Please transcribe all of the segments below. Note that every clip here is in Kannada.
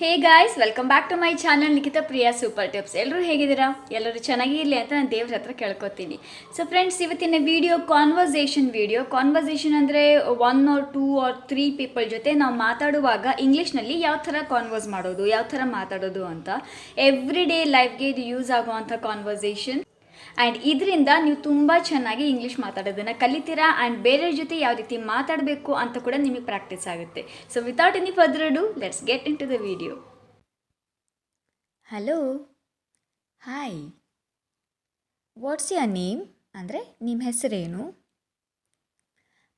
Hey guys, welcome back to my channel Nikhita Priya super tips. ಎಲ್ಲರೂ ಹೇಗಿದ್ದೀರಾ? ಎಲ್ಲರೂ ಚೆನ್ನಾಗಿರಲಿ ಅಂತ ನಾನು ದೇವ್ರ ಹತ್ರ ಕೇಳ್ಕೊತೀನಿ. ಸೊ ಫ್ರೆಂಡ್ಸ್, ಇವತ್ತಿನ ಕಾನ್ವರ್ಸೇಷನ್ ಅಂದರೆ 1 or 2 or 3 ಪೀಪಲ್ ಜೊತೆ ನಾವು ಮಾತಾಡುವಾಗ ಇಂಗ್ಲೀಷ್ನಲ್ಲಿ ಯಾವ ಥರ ಕಾನ್ವರ್ಸ್ ಮಾಡೋದು, ಯಾವ ಥರ ಮಾತಾಡೋದು ಅಂತ ಎವ್ರಿ ಡೇ ಲೈಫ್ಗೆ ಇದು ಯೂಸ್ ಆಗುವಂಥ ಕಾನ್ವರ್ಸೇಷನ್. ಆ್ಯಂಡ್ ಇದರಿಂದ ನೀವು ತುಂಬ ಚೆನ್ನಾಗಿ ಇಂಗ್ಲೀಷ್ ಮಾತಾಡೋದನ್ನು ಕಲಿತೀರಾ. ಆ್ಯಂಡ್ ಬೇರೆಯವ್ರ ಜೊತೆ ಯಾವ ರೀತಿ ಮಾತಾಡಬೇಕು ಅಂತ ಕೂಡ ನಿಮಗೆ ಪ್ರಾಕ್ಟೀಸ್ ಆಗುತ್ತೆ. So without any further do, let's get into the video. Hello, hi, what's your name ಅಂದರೆ ನಿಮ್ಮ ಹೆಸರೇನು?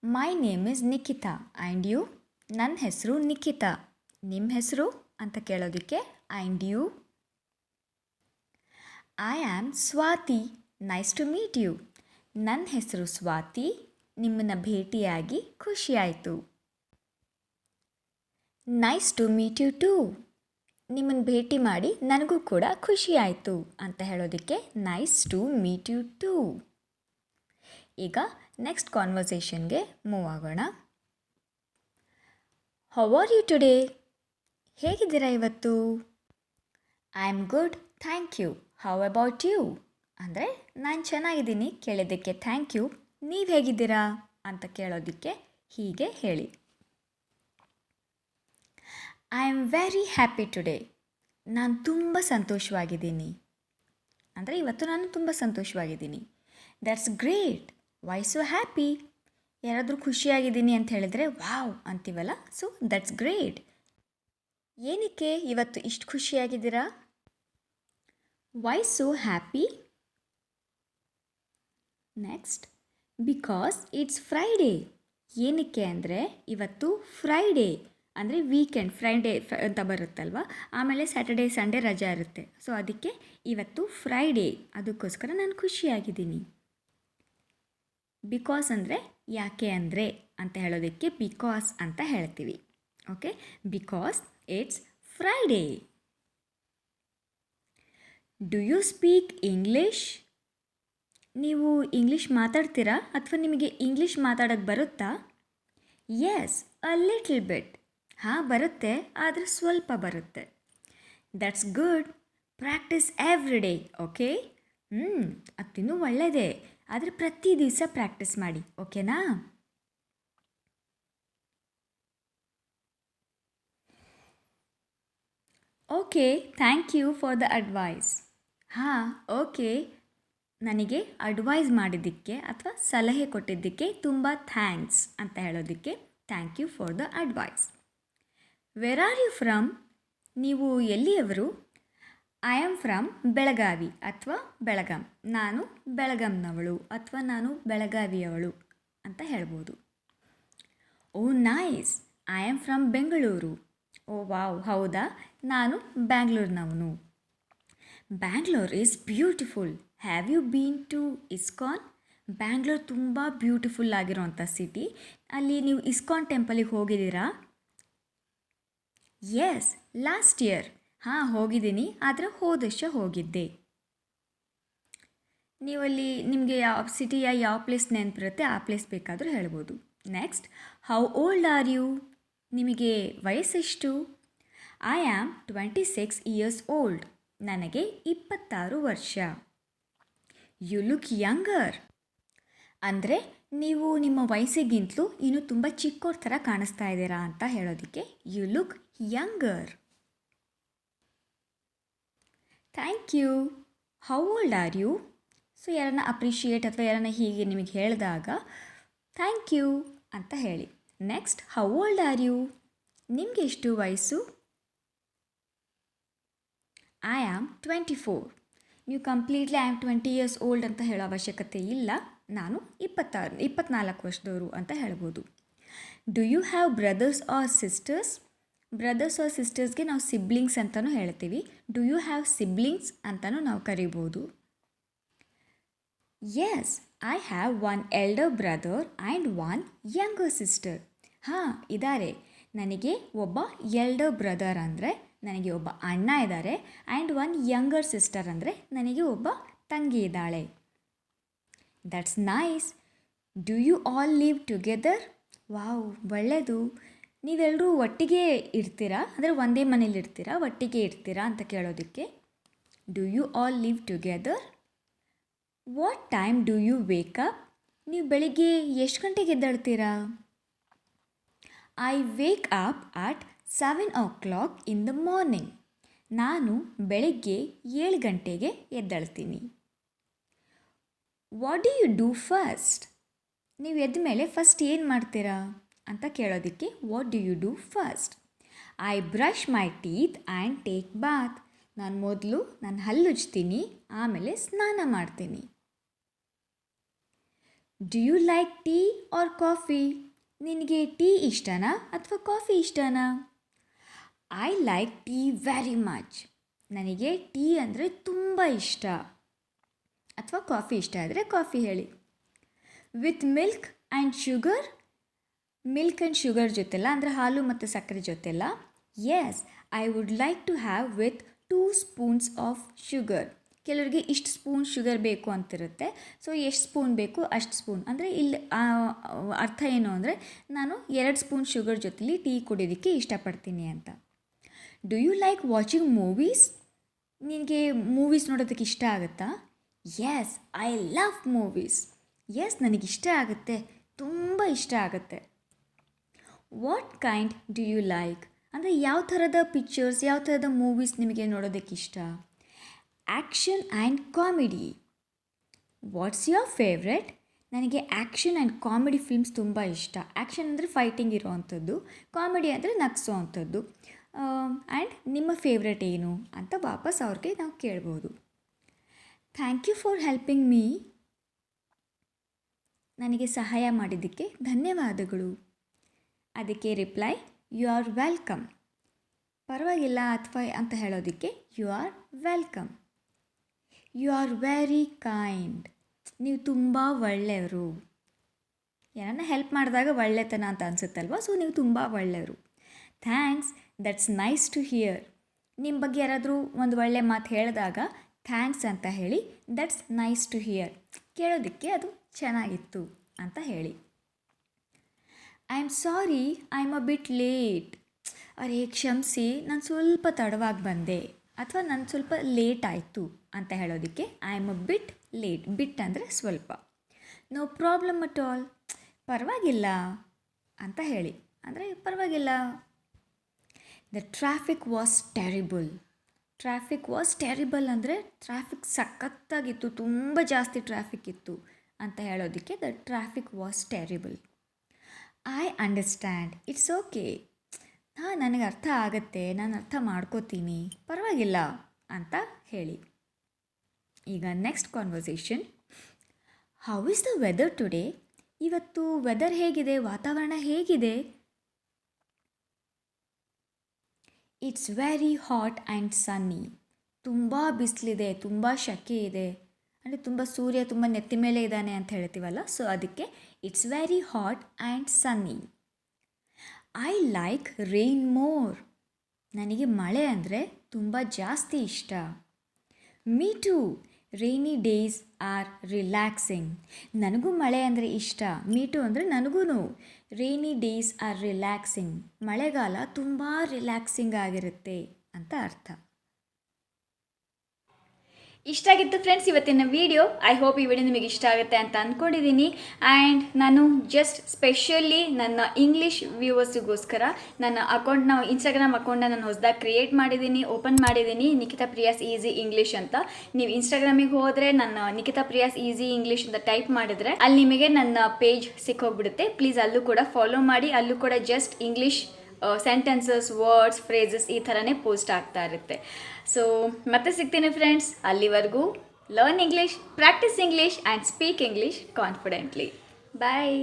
My name is Nikhita and you? ನನ್ನ ಹೆಸರು ನಿಖಿತಾ. ನಿಮ್ಮ ಹೆಸರು ಅಂತ ಕೇಳೋದಕ್ಕೆ and you? I am Swati, nice to meet you. ನನ್ನ ಹೆಸರು ಸ್ವಾತಿ, ನಿಮ್ಮನ್ನು ಭೇಟಿಯಾಗಿ ಖುಷಿಯಾಯಿತು. Nice to meet you too. ನಿಮ್ಮನ್ನು ಭೇಟಿ ಮಾಡಿ ನನಗೂ ಕೂಡ ಖುಷಿಯಾಯಿತು ಅಂತ ಹೇಳೋದಕ್ಕೆ nice to meet you too. ಈಗ ನೆಕ್ಸ್ಟ್ ಕಾನ್ವರ್ಸೇಷನ್ಗೆ ಮೂವ್ ಆಗೋಣ. How are you today? ಹೇಗಿದ್ದೀರಾ ಇವತ್ತು? I am good, thank you. How about you? ಅಂದರೆ ನಾನು ಚೆನ್ನಾಗಿದ್ದೀನಿ ಕೇಳಿದ್ದಕ್ಕೆ ಥ್ಯಾಂಕ್ ಯು. ನೀವು ಹೇಗಿದ್ದೀರಾ ಅಂತ ಕೇಳೋದಕ್ಕೆ ಹೀಗೆ ಹೇಳಿ. I am very happy today. ನಾನು ತುಂಬ ಸಂತೋಷವಾಗಿದ್ದೀನಿ. ಅಂದರೆ ಇವತ್ತು ನಾನು ತುಂಬ ಸಂತೋಷವಾಗಿದ್ದೀನಿ. That's great. Why so happy? ಯಾರಾದರೂ ಖುಷಿಯಾಗಿದ್ದೀನಿ ಅಂತ ಹೇಳಿದರೆ ವಾವ್ ಅಂತೀವಲ್ಲ, ಸೊ ದಟ್ಸ್ ಗ್ರೇಟ್. ಏನಕ್ಕೆ ಇವತ್ತು ಇಷ್ಟು ಖುಷಿಯಾಗಿದ್ದೀರಾ? Why so happy? Next, because it's Friday. ಏನಕ್ಕೆ ಅಂದರೆ ಇವತ್ತು ಫ್ರೈಡೇ ಅಂದರೆ ವೀಕೆಂಡ್, ಫ್ರೈಡೇ ಅಂತ ಬರುತ್ತಲ್ವ, ಆಮೇಲೆ ಸ್ಯಾಟರ್ಡೇ ಸಂಡೇ ರಜಾ ಇರುತ್ತೆ. ಸೊ ಅದಕ್ಕೆ ಇವತ್ತು ಫ್ರೈಡೇ, ಅದಕ್ಕೋಸ್ಕರ ನಾನು ಖುಷಿಯಾಗಿದ್ದೀನಿ. ಬಿಕಾಸ್ ಅಂದರೆ ಯಾಕೆ ಅಂದರೆ ಅಂತ ಹೇಳೋದಕ್ಕೆ ಬಿಕಾಸ್ ಅಂತ ಹೇಳ್ತೀವಿ. Okay, because it's Friday. Do you speak English? ನೀವು ಇಂಗ್ಲೀಷ್ ಮಾತಾಡ್ತೀರಾ ಅಥವಾ ನಿಮಗೆ ಇಂಗ್ಲೀಷ್ ಮಾತಾಡೋಕ್ಕೆ ಬರುತ್ತಾ? Yes, a little bit. ಹಾಂ, ಬರುತ್ತೆ, ಆದರೆ ಸ್ವಲ್ಪ ಬರುತ್ತೆ. That's good. Practice every day. Okay, ಅದಿನ್ನೂ ಒಳ್ಳೆಯದೇ, ಆದರೆ ಪ್ರತಿ ದಿವಸ ಪ್ರಾಕ್ಟೀಸ್ ಮಾಡಿ. ಓಕೆನಾ? Okay, thank you for the advice. ಹಾಂ, ಓಕೆ, ನನಗೆ ಅಡ್ವೈಸ್ ಮಾಡಿದ್ದಕ್ಕೆ ಅಥವಾ ಸಲಹೆ ಕೊಟ್ಟಿದ್ದಕ್ಕೆ ತುಂಬ ಥ್ಯಾಂಕ್ಸ್ ಅಂತ ಹೇಳೋದಕ್ಕೆ thank you for the advice. Where are you from? ನೀವು ಎಲ್ಲಿಯವರು? ಐ ಆಮ್ ಫ್ರಮ್ ಬೆಳಗಾವಿ ಅಥವಾ ಬೆಳಗಾಂ. ನಾನು ಬೆಳಗಾಂನವಳು ಅಥವಾ ನಾನು ಬೆಳಗಾವಿಯವಳು ಅಂತ ಹೇಳ್ಬೋದು. Oh nice, I am from Bengaluru. Oh wow, ಹೌದಾ, ನಾನು ಬ್ಯಾಂಗ್ಳೂರಿನವನು. Bangalore is beautiful. Have you been to ISKCON? Bangalore ತುಂಬ ಬ್ಯೂಟಿಫುಲ್ ಆಗಿರೋಂಥ ಸಿಟಿ. ಅಲ್ಲಿ ನೀವು ಇಸ್ಕಾನ್ ಟೆಂಪಲಿಗೆ ಹೋಗಿದ್ದೀರಾ? Yes, last year. ಹಾಂ, ಹೋಗಿದ್ದೀನಿ, ಆದರೆ ಹೋದ ವರ್ಷ ಹೋಗಿದ್ದೆ. ನೀವಲ್ಲಿ ನಿಮಗೆ ಯಾವ ಸಿಟಿಯ ಯಾವ ಪ್ಲೇಸ್ ನೆನಪಿರುತ್ತೆ ಆ ಪ್ಲೇಸ್ ಬೇಕಾದರೂ ಹೇಳ್ಬೋದು. Next, how old are you? ನಿಮಗೆ ವಯಸ್ಸೆಷ್ಟು? I am 26 years old. ನನಗೆ 26 ವರ್ಷ. You look younger. ಅಂದರೆ ನೀವು ನಿಮ್ಮ ವಯಸ್ಸಿಗಿಂತಲೂ ಇನ್ನೂ ತುಂಬ ಚಿಕ್ಕೋರ ಥರ ಕಾಣಿಸ್ತಾ ಇದ್ದೀರಾ ಅಂತ ಹೇಳೋದಕ್ಕೆ you look younger. Thank you. How old are you? So ಯಾರನ್ನ ಅಪ್ರಿಷಿಯೇಟ್ ಅಥವಾ ಯಾರನ್ನ ಹೀಗೆ ನಿಮಗೆ ಹೇಳಿದಾಗ ಥ್ಯಾಂಕ್ ಯು ಅಂತ ಹೇಳಿ. Next, how old are you? ನಿಮಗೆ ಎಷ್ಟು ವಯಸ್ಸು? I am 24. ನೀವು completely I am 20 years old ಅಂತ ಹೇಳೋ ಅವಶ್ಯಕತೆ ಇಲ್ಲ. ನಾನು 24 ವರ್ಷದವರು ಅಂತ ಹೇಳ್ಬೋದು. Do you have brothers or sisters? Brothers or ಸಿಸ್ಟರ್ಸ್ಗೆ ನಾವು ಸಿಬ್ಲಿಂಗ್ಸ್ ಅಂತಲೂ ಹೇಳ್ತೀವಿ. ಡು ಯು ಹ್ಯಾವ್ ಸಿಬ್ಲಿಂಗ್ಸ್ ಅಂತಲೂ ನಾವು ಕರಿಬೋದು. Yes, I have 1 elder brother and 1 younger sister. ಹಾಂ, ಇದ್ದಾರೆ. ನನಗೆ ಒಬ್ಬ ಎಲ್ಡರ್ ಬ್ರದರ್ ಅಂದರೆ ನನಗೆ ಒಬ್ಬ ಅಣ್ಣ ಇದ್ದಾರೆ, ಆ್ಯಂಡ್ 1 ಯಂಗರ್ ಸಿಸ್ಟರ್ ಅಂದರೆ ನನಗೆ ಒಬ್ಬ ತಂಗಿ ಇದ್ದಾಳೆ. That's nice. Do you all live together? Wow, ಒಳ್ಳೆಯದು. ನೀವೆಲ್ಲರೂ ಒಟ್ಟಿಗೆ ಇರ್ತೀರಾ, ಅಂದರೆ ಒಂದೇ ಮನೇಲಿ ಇರ್ತೀರಾ, ಒಟ್ಟಿಗೆ ಇರ್ತೀರಾ ಅಂತ ಕೇಳೋದಕ್ಕೆ do you all live together. What time do you wake up. ನೀವು ಬೆಳಿಗ್ಗೆ ಎಷ್ಟು ಗಂಟೆಗೆ ಎದ್ದೇಳ್ತೀರಾ. I wake up at 7 o'clock in the morning. ನಾನು ಬೆಳಿಗ್ಗೆ 7 ಗಂಟೆಗೆ ಎದ್ದೇಳ್ತೀನಿ. What do you do first. ನೀವು ಎದ್ದ ಮೇಲೆ ಫಸ್ಟ್ ಏನು ಮಾಡ್ತೀರಾ ಅಂತ ಕೇಳೋದಕ್ಕೆ what do you do first. I brush my teeth and take bath. ನಾನು ಮೊದಲು ನಾನು ಹಲ್ಲುಜ್ತೀನಿ, ಆಮೇಲೆ ಸ್ನಾನ ಮಾಡ್ತೀನಿ. Do you like tea R coffee. ನಿನಗೆ ಟೀ ಇಷ್ಟನಾ ಅಥವಾ ಕಾಫಿ ಇಷ್ಟನಾ. I like tea very much. ನನಗೆ ಟೀ ಅಂದರೆ ತುಂಬ ಇಷ್ಟ. ಅಥವಾ ಕಾಫಿ ಇಷ್ಟ ಆದರೆ ಕಾಫಿ ಹೇಳಿ. With milk and sugar. Milk and sugar ಜೊತೆಲ್ಲ, ಅಂದರೆ ಹಾಲು ಮತ್ತು ಸಕ್ಕರೆ ಜೊತೆಲ್ಲ. Yes, I would like to have with 2 spoons of sugar. ಕೆಲವರಿಗೆ ಇಷ್ಟು ಸ್ಪೂನ್ ಶುಗರ್ ಬೇಕು ಅಂತಿರುತ್ತೆ. ಸೊ ಎಷ್ಟು ಸ್ಪೂನ್ ಬೇಕು ಅಷ್ಟು ಸ್ಪೂನ್, ಅಂದರೆ ಇಲ್ಲಿ ಅರ್ಥ ಏನು ಅಂದರೆ ನಾನು 2 ಸ್ಪೂನ್ ಶುಗರ್ ಜೊತೆಲಿ ಟೀ ಕುಡಿಯೋದಕ್ಕೆ ಇಷ್ಟಪಡ್ತೀನಿ ಅಂತ. Do you like watching movies. ನಿನಗೆ ಮೂವೀಸ್ ನೋಡೋದಕ್ಕೆ ಇಷ್ಟ ಆಗುತ್ತಾ. Yes, I love movies. Yes, ನನಗಿಷ್ಟ ಆಗುತ್ತೆ, ತುಂಬ ಇಷ್ಟ ಆಗುತ್ತೆ. What kind do you like. ಅಂದರೆ ಯಾವ ಥರದ ಪಿಕ್ಚರ್ಸ್, ಯಾವ ಥರದ ಮೂವೀಸ್ ನಿಮಗೆ ನೋಡೋದಕ್ಕೆ ಇಷ್ಟ. Action and comedy. What's your favourite. ನನಗೆ ಆ್ಯಕ್ಷನ್ ಆ್ಯಂಡ್ ಕಾಮಿಡಿ ಫಿಲ್ಮ್ಸ್ ತುಂಬ ಇಷ್ಟ. ಆ್ಯಕ್ಷನ್ ಅಂದರೆ ಫೈಟಿಂಗ್ ಇರೋವಂಥದ್ದು, ಕಾಮಿಡಿ ಅಂದರೆ ನಗಿಸೋ ಅಂಥದ್ದು. ಆ್ಯಂಡ್ ನಿಮ್ಮ ಫೇವ್ರೆಟ್ ಏನು ಅಂತ ವಾಪಸ್ ಅವ್ರಿಗೆ ನಾವು ಕೇಳ್ಬೋದು. Thank you for helping me. ನನಗೆ ಸಹಾಯ ಮಾಡಿದ್ದಕ್ಕೆ ಧನ್ಯವಾದಗಳು. ಅದಕ್ಕೆ ರಿಪ್ಲೈ ಯು ಆರ್ ವೆಲ್ಕಮ್. ಪರವಾಗಿಲ್ಲ ಅಥವಾ ಅಂತ ಹೇಳೋದಕ್ಕೆ you are welcome. You are very kind. ನೀವು ತುಂಬ ಒಳ್ಳೆಯವರು. ಯಾರನ್ನ ಹೆಲ್ಪ್ ಮಾಡಿದಾಗ ಒಳ್ಳೆತನ ಅಂತ ಅನಿಸುತ್ತಲ್ವ, ಸೊ ನೀವು ತುಂಬ ಒಳ್ಳೆಯವರು. Thanks, that's nice to hear. ನಿಮ್ಮ ಬಗ್ಗೆ ಯಾರಾದರೂ ಒಂದು ಒಳ್ಳೆ ಮಾತು ಹೇಳಿದಾಗ ಥ್ಯಾಂಕ್ಸ್ ಅಂತ ಹೇಳಿ ದಟ್ಸ್ ನೈಸ್ ಟು ಹಿಯರ್. ಕೇಳೋದಕ್ಕೆ ಅದು ಚೆನ್ನಾಗಿತ್ತು ಅಂತ ಹೇಳಿ. I am sorry, I am a bit late. ಅರೇ ಕ್ಷಮಿಸಿ, ನಾನು ಸ್ವಲ್ಪ ತಡವಾಗಿ ಬಂದೆ ಅಥವಾ ನಾನು ಸ್ವಲ್ಪ ಲೇಟ್ ಆಯಿತು ಅಂತ ಹೇಳೋದಕ್ಕೆ I am a bit late. Bit ಅಂದರೆ ಸ್ವಲ್ಪ. No problem at all. ಪರವಾಗಿಲ್ಲ ಅಂತ ಹೇಳಿ, ಅಂದರೆ ಪರವಾಗಿಲ್ಲ. The traffic was terrible. Traffic was terrible ಅಂದರೆ ಟ್ರಾಫಿಕ್ ಸಖತ್ತಾಗಿತ್ತು, ತುಂಬ ಜಾಸ್ತಿ ಟ್ರಾಫಿಕ್ ಇತ್ತು ಅಂತ ಹೇಳೋದಕ್ಕೆ the traffic was terrible. I understand, it's okay. ನನಗೆ ಅರ್ಥ ಆಗುತ್ತೆ, ನಾನು ಅರ್ಥ ಮಾಡ್ಕೋತೀನಿ, ಪರವಾಗಿಲ್ಲ ಅಂತ ಹೇಳಿ. ಈಗ next conversation. How is the weather today. ಇವತ್ತು ವೆದರ್ ಹೇಗಿದೆ, ವಾತಾವರಣ ಹೇಗಿದೆ. It's very hot and sunny. ತುಂಬ ಬಿಸಿಲಿದೆ, ತುಂಬ ಶೆಕೆ ಇದೆ, ಅಂದರೆ ತುಂಬ ಸೂರ್ಯ ತುಂಬ ನೆತ್ತಿ ಮೇಲೆ ಇದ್ದಾನೆ ಅಂತ ಹೇಳ್ತೀವಲ್ಲ, ಸೊ ಅದಕ್ಕೆ it's very hot and sunny. I like rain more. ನನಗೆ ಮಳೆ ಅಂದರೆ ತುಂಬ ಜಾಸ್ತಿ ಇಷ್ಟ. Me too, rainy days are relaxing. ನನಗೂ ಮಳೆ ಅಂದರೆ ಇಷ್ಟ. ಮೀ ಟು ಅಂದರೆ ನನಗೂ. Rainy days are relaxing. ಮಳೆಗಾಲ ತುಂಬ ರಿಲ್ಯಾಕ್ಸಿಂಗ್ ಆಗಿರುತ್ತೆ ಅಂತ ಅರ್ಥ. ಇಷ್ಟ ಆಗಿತ್ತು ಫ್ರೆಂಡ್ಸ್ ಇವತ್ತಿನ ವಿಡಿಯೋ. ಐ ಹೋಪ್ ಈ ವಿಡಿಯೋ ನಿಮಗೆ ಇಷ್ಟ ಆಗುತ್ತೆ ಅಂತ ಅಂದ್ಕೊಂಡಿದ್ದೀನಿ. ಆ್ಯಂಡ್ ನಾನು ಜಸ್ಟ್ ಸ್ಪೆಷಲಿ ನನ್ನ ಇಂಗ್ಲೀಷ್ ವ್ಯೂವರ್ಸಿಗೋಸ್ಕರ ನನ್ನ ಅಕೌಂಟ್ನ, ಇನ್ಸ್ಟಾಗ್ರಾಮ್ ಅಕೌಂಟ್ನ ನಾನು ಹೊಸದಾಗಿ ಕ್ರಿಯೇಟ್ ಮಾಡಿದ್ದೀನಿ, ಓಪನ್ ಮಾಡಿದ್ದೀನಿ, ನಿಖಿತಾ ಪ್ರಿಯಾಸ್ ಈಸಿ ಇಂಗ್ಲೀಷ್ ಅಂತ. ನೀವು ಇನ್ಸ್ಟಾಗ್ರಾಮಿಗೆ ಹೋದರೆ ನನ್ನ ನಿಖಿತಾ ಪ್ರಿಯಾಸ್ ಈಸಿ ಇಂಗ್ಲೀಷ್ ಅಂತ ಟೈಪ್ ಮಾಡಿದರೆ ಅಲ್ಲಿ ನಿಮಗೆ ನನ್ನ ಪೇಜ್ ಸಿಕ್ಕೋಗ್ಬಿಡುತ್ತೆ. ಪ್ಲೀಸ್ ಅಲ್ಲೂ ಕೂಡ ಫಾಲೋ ಮಾಡಿ. ಅಲ್ಲೂ ಕೂಡ just English sentences, words, phrases ಈ ಥರನೇ ಪೋಸ್ಟ್ ಆಗ್ತಾ ಇರುತ್ತೆ. ಸೊ ಮತ್ತೆ ಸಿಗ್ತೀನಿ ಫ್ರೆಂಡ್ಸ್. ಅಲ್ಲಿವರೆಗೂ learn English, practice English and speak English confidently. Bye.